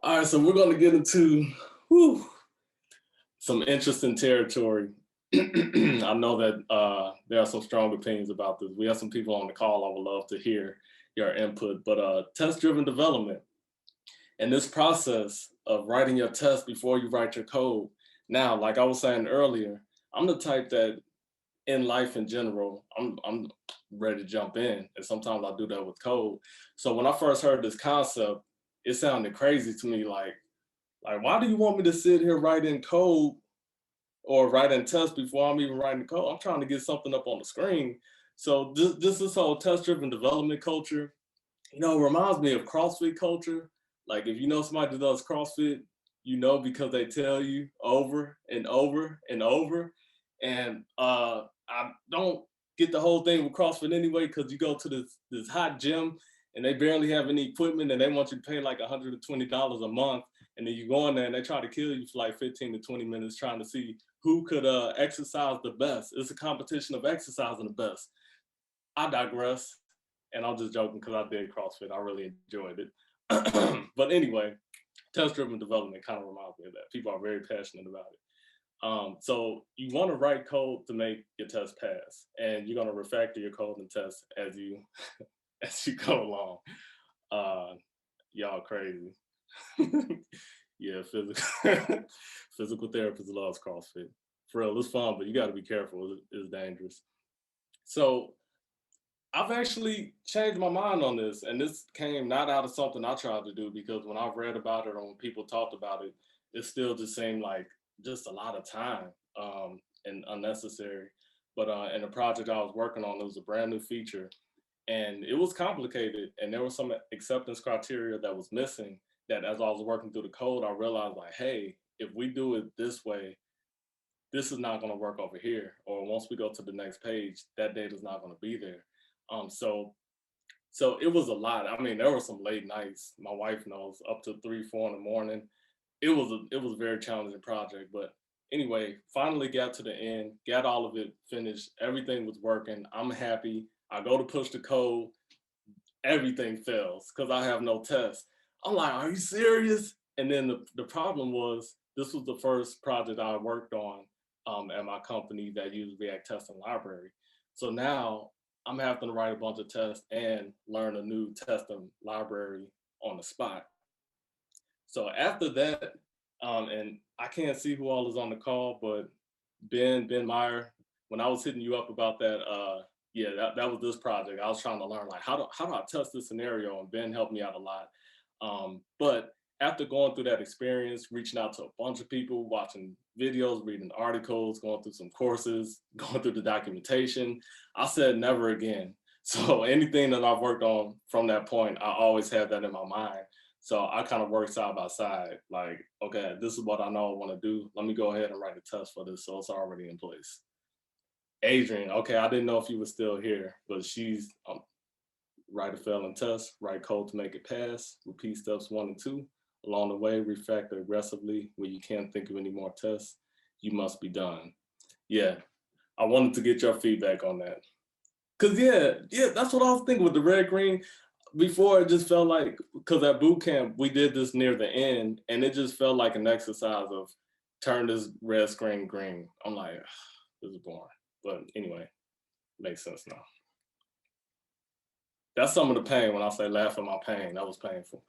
All right, so we're going to get into whew, some interesting territory. I know that there are some strong opinions about this. We have some people on the call. I would love to hear your input, but test-driven development and this process of writing your test before you write your code. Now, like I was saying earlier, I'm the type that in life in general, I'm ready to jump in, and sometimes I do that with code. So when I first heard this concept, it sounded crazy to me, like, why do you want me to sit here writing code or writing tests before I'm even writing code? I'm trying to get something up on the screen. So this whole test-driven development culture, reminds me of CrossFit culture. Like if you know somebody that does CrossFit, because they tell you over and over and over. And I don't get the whole thing with CrossFit anyway, because you go to this hot gym and they barely have any equipment and they want you to pay like $120 a month. And then you go in there and they try to kill you for like 15 to 20 minutes trying to see who could exercise the best. It's a competition of exercising the best. I digress. And I'm just joking because I did CrossFit. I really enjoyed it. But anyway, test-driven development kind of reminds me of that. People are very passionate about it. So you want to write code to make your test pass, and you're going to refactor your code and test as you as you go along. Y'all crazy. Yeah, physical therapist loves CrossFit. For real, it's fun, but you got to be careful. It's dangerous. So I've actually changed my mind on this, and this came not out of something I tried to do, because when I've read about it or when people talked about it, it still just seemed like just a lot of time and unnecessary. But in the project I was working on, it was a brand new feature, and it was complicated, and there was some acceptance criteria that was missing. That as I was working through the code, I realized like, hey, if we do it this way, this is not going to work over here. Or once we go to the next page, that data is not going to be there. So it was a lot. I mean, there were some late nights. My wife knows, up to 3, 4 in the morning. It was a very challenging project, but anyway, finally got to the end, got all of it finished. Everything was working. I'm happy. I go to push the code, everything fails because I have no test. I'm like, are you serious? And then the problem was, this was the first project I worked on at my company that used React testing library. So now I'm having to write a bunch of tests and learn a new testing library on the spot. So after that, and I can't see who all is on the call, but Ben Meyer, when I was hitting you up about that, yeah, that was this project. I was trying to learn like how do I test this scenario, and Ben helped me out a lot. But after going through that experience, reaching out to a bunch of people, watching videos, reading articles, going through some courses, going through the documentation, I said never again. So anything that I've worked on from that point, I always had that in my mind. So I kind of work side by side, like, okay, this is what I know I want to do. Let me go ahead and write a test for this, so it's already in place. Adrian, okay, I didn't know if you were still here, but she's write a failing test, write code to make it pass, repeat steps 1 and 2. Along the way, refactor aggressively when you can't think of any more tests. You must be done. Yeah, I wanted to get your feedback on that. Cause yeah, that's what I was thinking with the red green. Before, it just felt like, because at boot camp we did this near the end, and it just felt like an exercise of turn this red screen green. I'm like, this is boring. But anyway, makes sense now. That's some of the pain when I say laugh at my pain. That was painful.